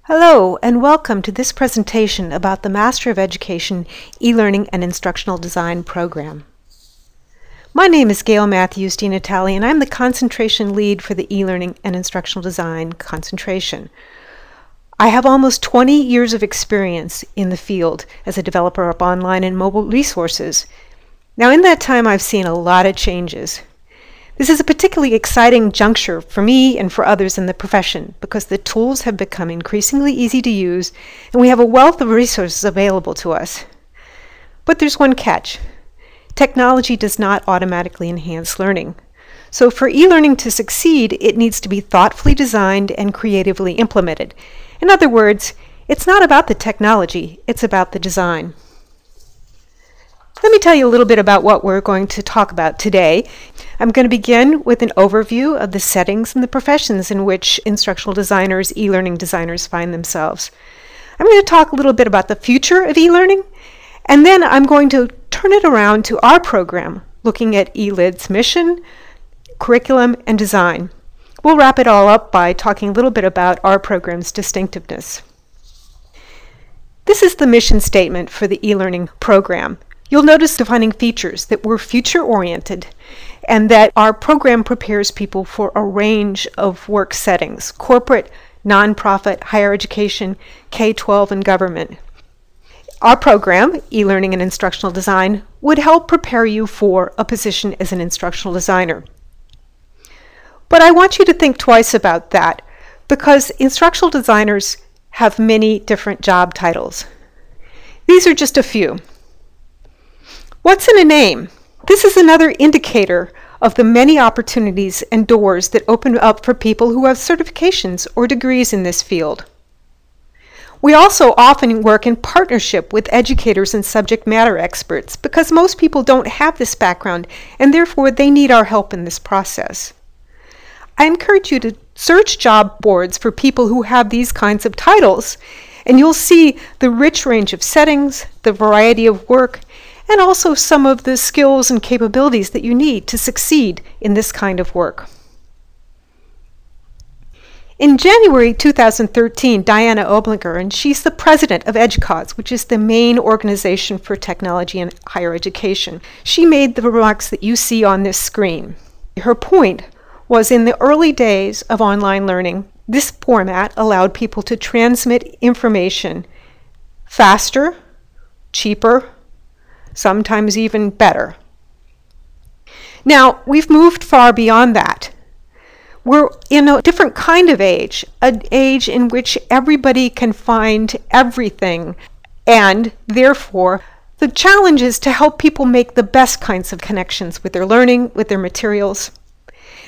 Hello, and welcome to this presentation about the Master of Education E-Learning and Instructional Design program. My name is Gail Matthews DiNatale, and I'm the concentration lead for the E-Learning and Instructional Design concentration. I have almost 20 years of experience in the field as a developer of online and mobile resources. Now, in that time, I've seen a lot of changes. This is a particularly exciting juncture for me and for others in the profession because the tools have become increasingly easy to use and we have a wealth of resources available to us. But there's one catch. Technology does not automatically enhance learning. So for e-learning to succeed, it needs to be thoughtfully designed and creatively implemented. In other words, it's not about the technology, it's about the design. Let me tell you a little bit about what we're going to talk about today. I'm going to begin with an overview of the settings and the professions in which instructional designers, e-learning designers find themselves. I'm going to talk a little bit about the future of e-learning, and then I'm going to turn it around to our program, looking at eLID's mission, curriculum, and design. We'll wrap it all up by talking a little bit about our program's distinctiveness. This is the mission statement for the e-learning program. You'll notice defining features that we're future-oriented and that our program prepares people for a range of work settings: corporate, nonprofit, higher education, K-12, and government. Our program, E-Learning and Instructional Design, would help prepare you for a position as an instructional designer. But I want you to think twice about that because instructional designers have many different job titles. These are just a few. What's in a name? This is another indicator of the many opportunities and doors that open up for people who have certifications or degrees in this field. We also often work in partnership with educators and subject matter experts because most people don't have this background and therefore they need our help in this process. I encourage you to search job boards for people who have these kinds of titles, and you'll see the rich range of settings, the variety of work, and also some of the skills and capabilities that you need to succeed in this kind of work. In January 2013, Diana Oblinger, and she's the president of EDUCAUSE, which is the main organization for technology and higher education, she made the remarks that you see on this screen. Her point was in the early days of online learning, this format allowed people to transmit information faster, cheaper, sometimes even better. Now, we've moved far beyond that. We're in a different kind of age, an age in which everybody can find everything, and therefore, the challenge is to help people make the best kinds of connections with their learning, with their materials.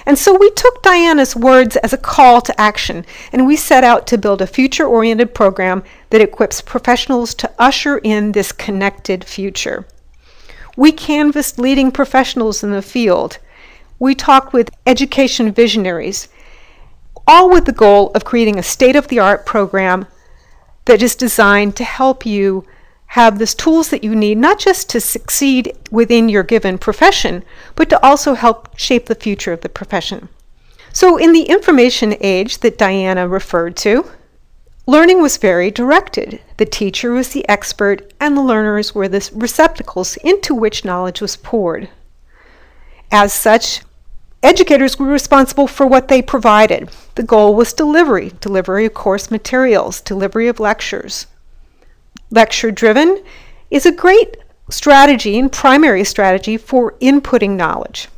And so we took Diana's words as a call to action, and we set out to build a future-oriented program that equips professionals to usher in this connected future. We canvassed leading professionals in the field. We talked with education visionaries, all with the goal of creating a state-of-the-art program that is designed to help you have the tools that you need, not just to succeed within your given profession, but to also help shape the future of the profession. So in the information age that Diana referred to, learning was very directed. The teacher was the expert, and the learners were the receptacles into which knowledge was poured. As such, educators were responsible for what they provided. The goal was delivery of course materials, delivery of lectures. Lecture-driven is a great strategy and primary strategy for inputting knowledge.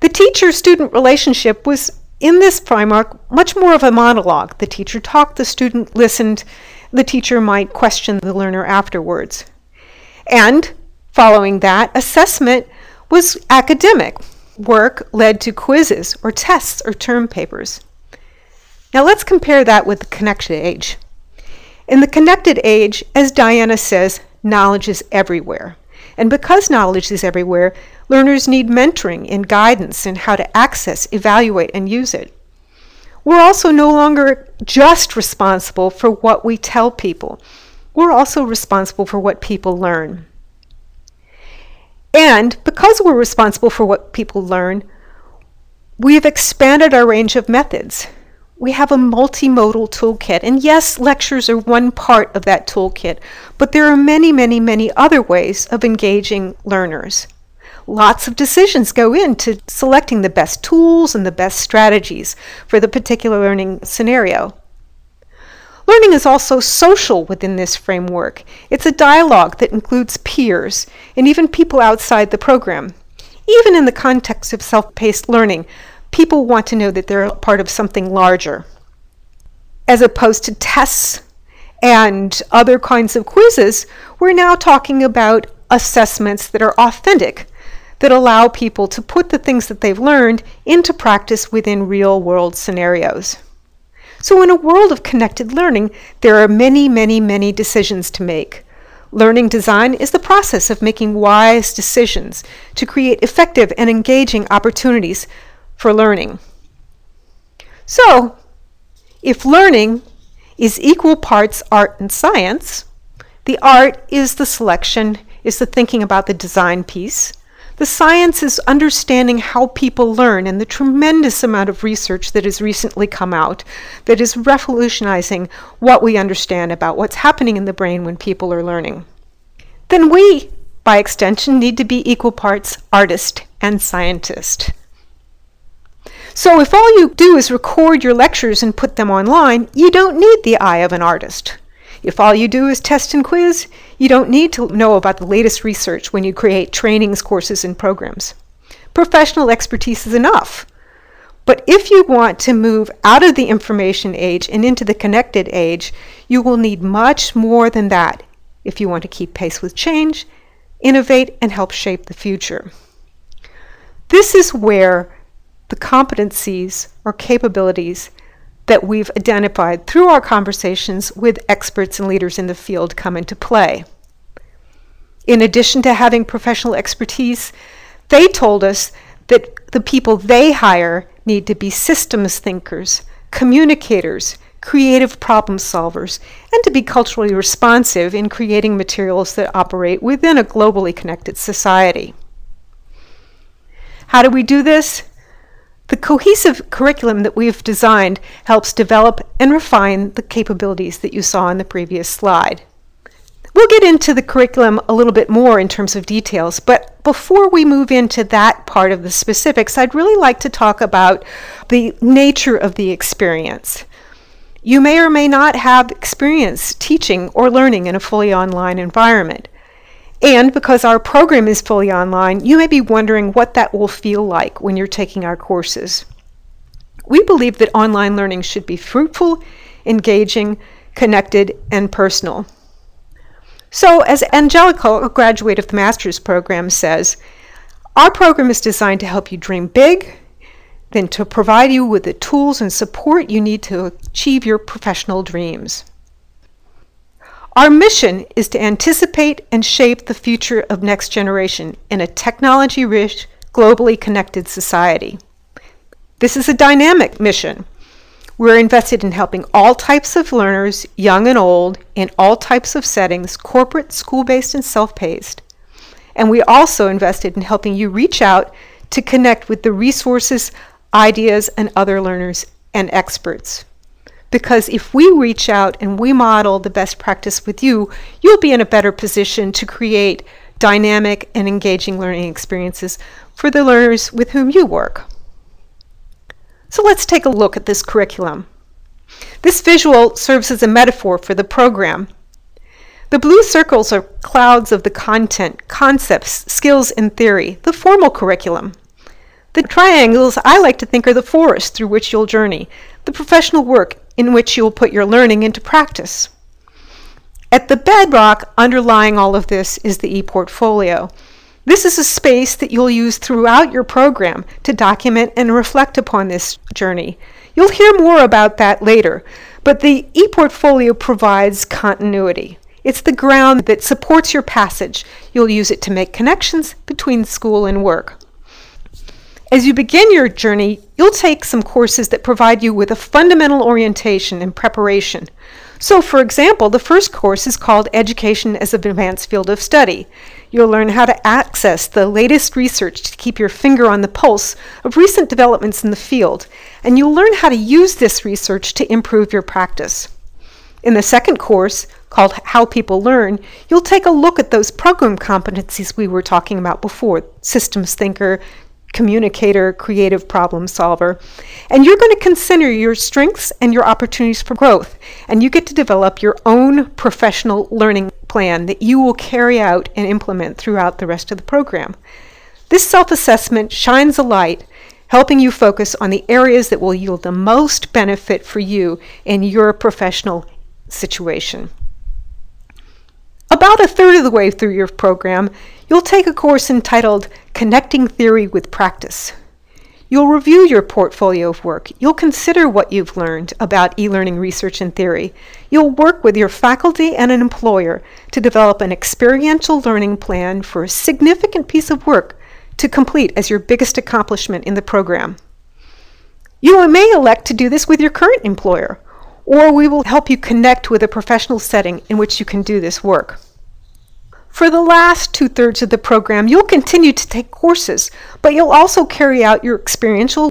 The teacher-student relationship was, in this framework, much more of a monologue. The teacher talked, the student listened, the teacher might question the learner afterwards. And following that, assessment was academic. Work led to quizzes or tests or term papers. Now let's compare that with the connected age. In the connected age, as Diana says, knowledge is everywhere. And because knowledge is everywhere, learners need mentoring and guidance in how to access, evaluate, and use it. We're also no longer just responsible for what we tell people. We're also responsible for what people learn. And because we're responsible for what people learn, we have expanded our range of methods. We have a multimodal toolkit, and yes, lectures are one part of that toolkit, but there are many, many, many other ways of engaging learners. Lots of decisions go into selecting the best tools and the best strategies for the particular learning scenario. Learning is also social within this framework. It's a dialogue that includes peers and even people outside the program. Even in the context of self-paced learning, people want to know that they're a part of something larger. As opposed to tests and other kinds of quizzes, we're now talking about assessments that are authentic, that allow people to put the things that they've learned into practice within real-world scenarios. So in a world of connected learning, there are many, many, many decisions to make. Learning design is the process of making wise decisions to create effective and engaging opportunities for learning. So, if learning is equal parts art and science, the art is the selection, is the thinking about the design piece. The science is understanding how people learn, and the tremendous amount of research that has recently come out that is revolutionizing what we understand about what's happening in the brain when people are learning. Then we, by extension, need to be equal parts artist and scientist. So if all you do is record your lectures and put them online, you don't need the eye of an artist. If all you do is test and quiz, you don't need to know about the latest research when you create trainings, courses, and programs. Professional expertise is enough. But if you want to move out of the information age and into the connected age, you will need much more than that if you want to keep pace with change, innovate, and help shape the future. This is where the competencies or capabilities that we've identified through our conversations with experts and leaders in the field come into play. In addition to having professional expertise, they told us that the people they hire need to be systems thinkers, communicators, creative problem solvers, and to be culturally responsive in creating materials that operate within a globally connected society. How do we do this? The cohesive curriculum that we've designed helps develop and refine the capabilities that you saw in the previous slide. We'll get into the curriculum a little bit more in terms of details, but before we move into that part of the specifics, I'd really like to talk about the nature of the experience. You may or may not have experience teaching or learning in a fully online environment. And because our program is fully online, you may be wondering what that will feel like when you're taking our courses. We believe that online learning should be fruitful, engaging, connected, and personal. So as Angelica, a graduate of the master's program, says, our program is designed to help you dream big, then to provide you with the tools and support you need to achieve your professional dreams. Our mission is to anticipate and shape the future of next generation in a technology-rich, globally connected society. This is a dynamic mission. We're invested in helping all types of learners, young and old, in all types of settings, corporate, school-based, and self-paced. And we also invested in helping you reach out to connect with the resources, ideas, and other learners and experts. Because if we reach out and we model the best practice with you, you'll be in a better position to create dynamic and engaging learning experiences for the learners with whom you work. So let's take a look at this curriculum. This visual serves as a metaphor for the program. The blue circles are clouds of the content, concepts, skills, and theory, the formal curriculum. The triangles I like to think are the forest through which you'll journey, the professional work in which you'll put your learning into practice. At the bedrock underlying all of this is the e-portfolio. This is a space that you'll use throughout your program to document and reflect upon this journey. You'll hear more about that later, but the e-portfolio provides continuity. It's the ground that supports your passage. You'll use it to make connections between school and work. As you begin your journey, you'll take some courses that provide you with a fundamental orientation and preparation. So, for example, the first course is called Education as an Advanced Field of Study. You'll learn how to access the latest research to keep your finger on the pulse of recent developments in the field, and you'll learn how to use this research to improve your practice. In the second course, called How People Learn, you'll take a look at those program competencies we were talking about before: systems thinker, communicator, creative problem solver. And you're going to consider your strengths and your opportunities for growth. And you get to develop your own professional learning plan that you will carry out and implement throughout the rest of the program. This self-assessment shines a light, helping you focus on the areas that will yield the most benefit for you in your professional situation. About a third of the way through your program, you'll take a course entitled Connecting Theory with Practice. You'll review your portfolio of work. You'll consider what you've learned about e-learning research and theory. You'll work with your faculty and an employer to develop an experiential learning plan for a significant piece of work to complete as your biggest accomplishment in the program. You may elect to do this with your current employer, or we will help you connect with a professional setting in which you can do this work. For the last 2/3 of the program, you'll continue to take courses, but you'll also carry out your experiential